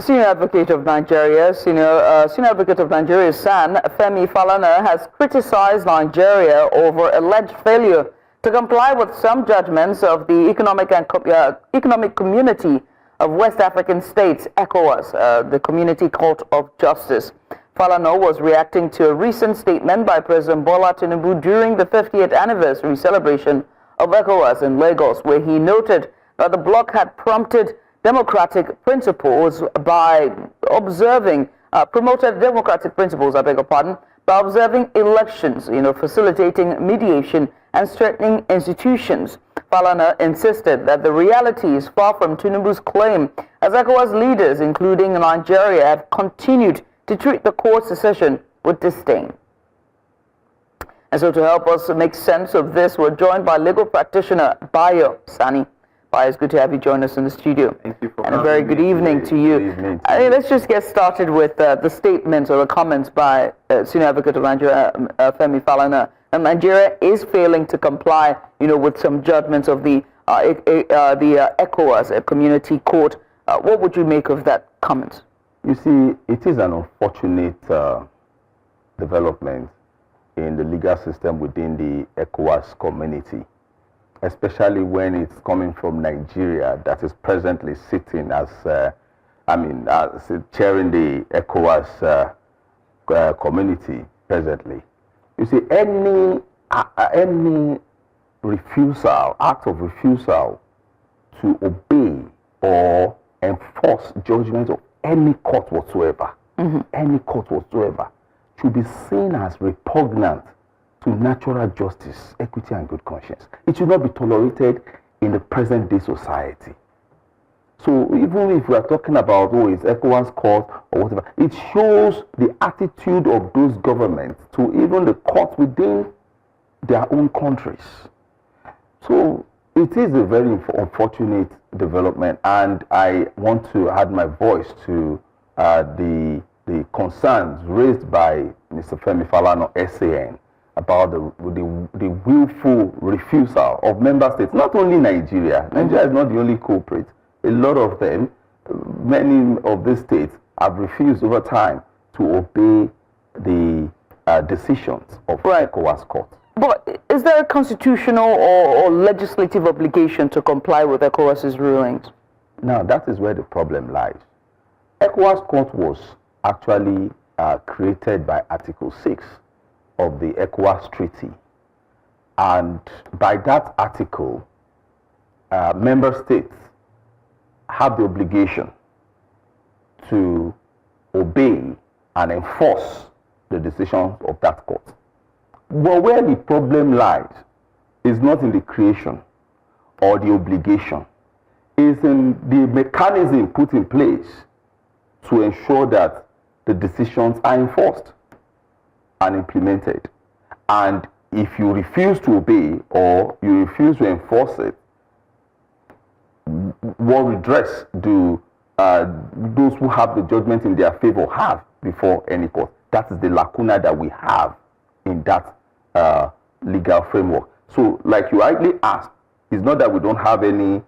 Senior Advocate of Nigeria, Senior Advocate of Nigeria, SAN, Femi Falana, has criticized Nigeria over alleged failure to comply with some judgments of the Economic Community of West African States, ECOWAS, the Community Court of Justice. Falana was reacting to a recent statement by President Bola Tinubu during the 50th anniversary celebration of ECOWAS in Lagos, where he noted that the bloc had prompted democratic principles by observing, promoted democratic principles, I beg your pardon, by observing elections, facilitating mediation and strengthening institutions. Falana insisted that the reality is far from Tinubu's claim, as ECOWAS leaders, including Nigeria, have continued to treat the court's decision with disdain. And so to help us make sense of this, we're joined by legal practitioner Bayo Sanni. It's good to have you join us in the studio. Thank you for and a very good evening to you. Let's just get started with the statements or the comments by Senior Advocate of Nigeria, Femi Falana. And Nigeria is failing to comply, with some judgments of the ECOWAS, a community court. What would you make of that comment? You see, it is an unfortunate development in the legal system within the ECOWAS community, especially when it's coming from Nigeria, that is presently sitting as, chairing the ECOWAS community presently. You see, any refusal, act of refusal to obey or enforce judgment of any court whatsoever, any court whatsoever, should be seen as repugnant to natural justice, equity, and good conscience. It should not be tolerated in the present day society. So even if we are talking about, it's ECOWAS court or whatever, it shows the attitude of those governments to even the courts within their own countries. So it is a very unfortunate development, and I want to add my voice to the concerns raised by Mr. Femi Falana, SAN, about the willful refusal of member states, not only Nigeria. Nigeria is not the only culprit. A lot of them, many of these states have refused over time to obey the decisions of ECOWAS court. But is there a constitutional or legislative obligation to comply with ECOWAS's rulings? Now, that is where the problem lies. ECOWAS court was actually created by Article 6 of the ECOWAS Treaty. And by that article, member states have the obligation to obey and enforce the decisions of that court. But where the problem lies is not in the creation or the obligation. It's in the mechanism put in place to ensure that the decisions are enforced and implemented. And if you refuse to obey or you refuse to enforce it, what redress do those who have the judgment in their favor have before any court? That is the lacuna that we have in that legal framework. So, like you rightly asked, it's not that we don't have any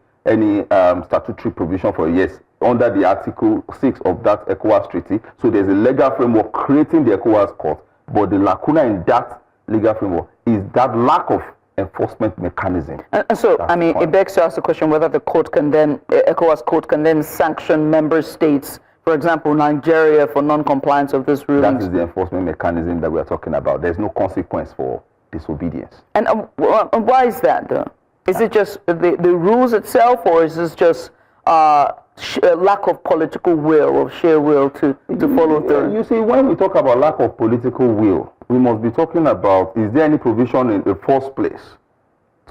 statutory provision for yes under the Article 6 of that ECOWAS treaty. So there's a legal framework creating the ECOWAS court, but the lacuna in that legal framework is that lack of enforcement mechanism. And so, it begs to ask the question whether the court can then, ECOWAS court can then sanction member states, for example, Nigeria, for non-compliance of this ruling. That is the enforcement mechanism that we are talking about. There's no consequence for disobedience. And why is that, though? Is it just the rules itself, or is this just lack of political will or sheer will to follow through? You see, when we talk about lack of political will, we must be talking about, is there any provision in the first place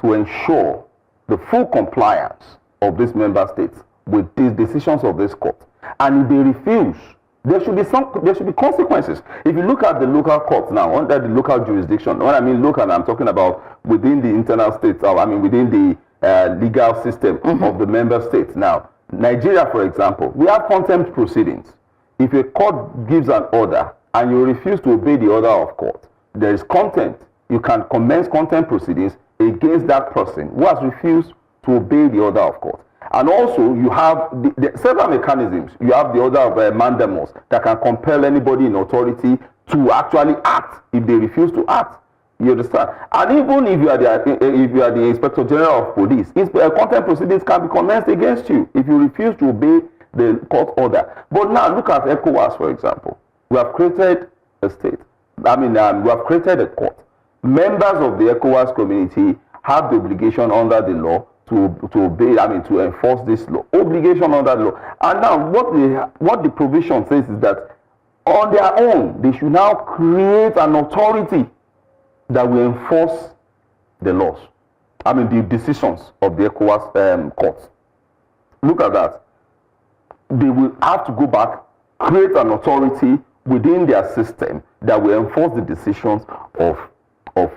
to ensure the full compliance of these member states with these decisions of this court? And if they refuse, there should be consequences. If you look at the local courts now, under the local jurisdiction, when I mean local, I'm talking about within the internal states, within the legal system of the member states. Now, Nigeria, for example, we have contempt proceedings. If a court gives an order and you refuse to obey the order of court, there is contempt. You can commence contempt proceedings against that person who has refused to obey the order of court. And also, you have the several mechanisms. You have the order of mandamus that can compel anybody in authority to actually act if they refuse to act. You understand? And even if you are the Inspector General of Police, contempt proceedings can be commenced against you if you refuse to obey the court order. But now look at ECOWAS, for example. We have created a state. We have created a court. Members of the ECOWAS community have the obligation under the law to obey, to enforce this law. Obligation under the law. And now what the provision says is that on their own, they should now create an authority that will enforce the laws. The decisions of the ECOWAS courts. Look at that. They will have to go back, create an authority within their system that will enforce the decisions of the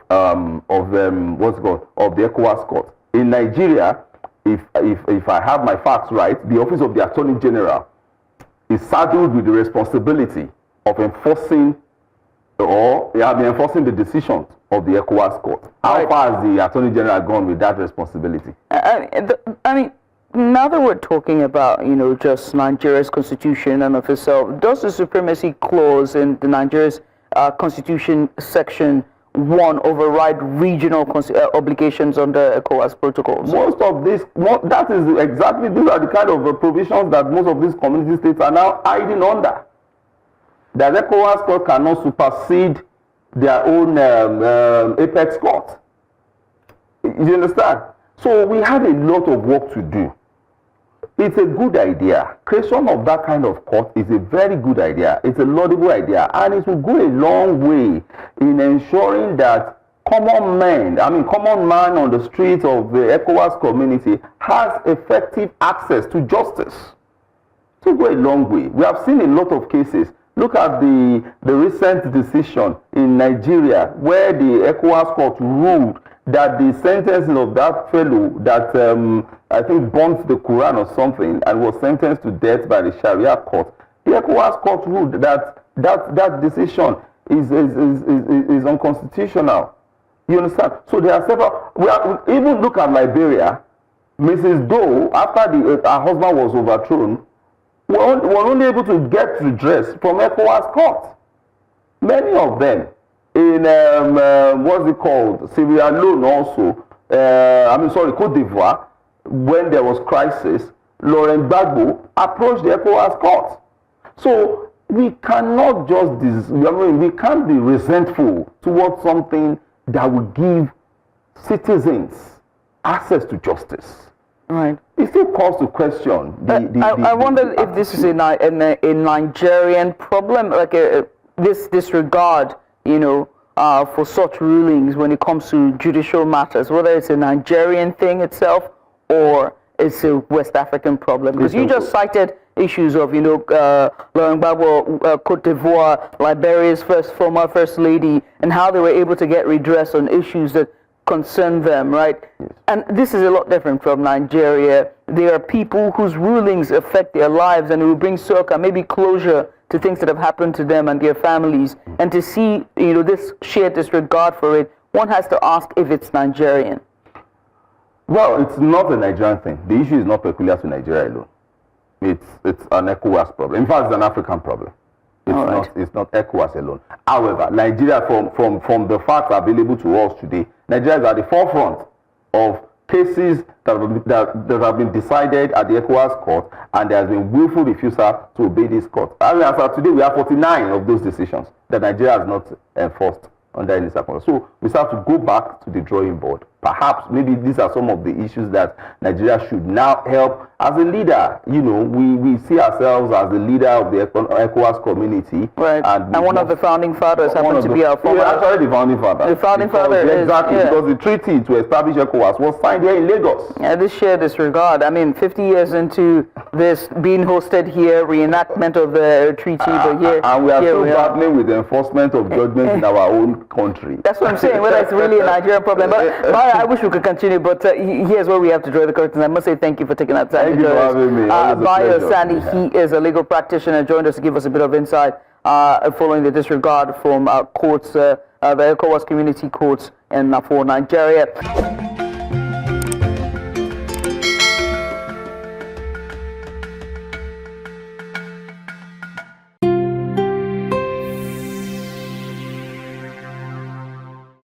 ECOWAS court. In Nigeria, if I have my facts right, the Office of the Attorney General is saddled with the responsibility of enforcing the decisions of the ECOWAS court. How far has the Attorney General gone with that responsibility? Now that we're talking about, just Nigeria's constitution and of itself, does the supremacy clause in the Nigeria's constitution section 1 override regional obligations under ECOWAS protocols? Most of this, that is exactly, these are the kind of provisions that most of these community states are now hiding under. That ECOWAS court cannot supersede their own apex court. You understand? So we have a lot of work to do. It's a good idea. Creation of that kind of court is a very good idea. It's a laudable idea, and it will go a long way in ensuring that common man on the streets of the ECOWAS community has effective access to justice. It will go a long way. We have seen a lot of cases. Look at the recent decision in Nigeria where the ECOWAS court ruled that the sentencing of that fellow that I think burnt the Quran or something and was sentenced to death by the Sharia court, the ECOWAS court ruled that decision is unconstitutional. You understand? So there are several. Even look at Liberia. Mrs. Doe, after her husband was overthrown, were only able to get redress from ECOWAS court. Many of them in Sierra Leone also, Cote d'Ivoire, when there was crisis, Laurent Gbagbo approached the ECOWAS court. So we cannot we can't be resentful towards something that will give citizens access to justice. Right. It still calls to question. I wonder if this is a Nigerian problem, like this disregard, for such rulings when it comes to judicial matters, whether it's a Nigerian thing itself or it's a West African problem. Because you just cited issues of, Laurent Gbagbo, Cote d'Ivoire, Liberia's former First Lady, and how they were able to get redress on issues that concern them, right? Yes. And this is a lot different from Nigeria. There are people whose rulings affect their lives and it will bring maybe closure to things that have happened to them and their families. And to see, this sheer disregard for it, one has to ask if it's Nigerian. Well, it's not a Nigerian thing. The issue is not peculiar to Nigeria alone. It's an ECOWAS problem. In fact, it's an African problem. It's not ECOWAS alone. However, Nigeria, from the facts available to us today, Nigeria is at the forefront of cases that have been decided at the ECOWAS court, and there has been willful refusal to obey this court. As of today, we have 49 of those decisions that Nigeria has not enforced under any circumstance. So we have to go back to the drawing board. Perhaps, maybe these are some of the issues that Nigeria should now help as a leader. We see ourselves as the leader of the ECOWAS community. Right. And one of the founding fathers happens to be our former... Yeah, actually the founding father. The founding father is... Exactly, because the treaty to establish ECOWAS was signed here in Lagos. Yeah, this sheer disregard. 50 years into this being hosted here, reenactment of the treaty, but here... And we are still battling with the enforcement of judgments in our own country. That's what I'm saying, whether it's really a Nigerian problem. But I wish we could continue, but here's where we have to draw the curtains. I must say thank you for taking that time. Thank you for having me. Bayo Sanni, he is a legal practitioner, joined us to give us a bit of insight following the disregard from courts, the ECOWAS community courts for Nigeria.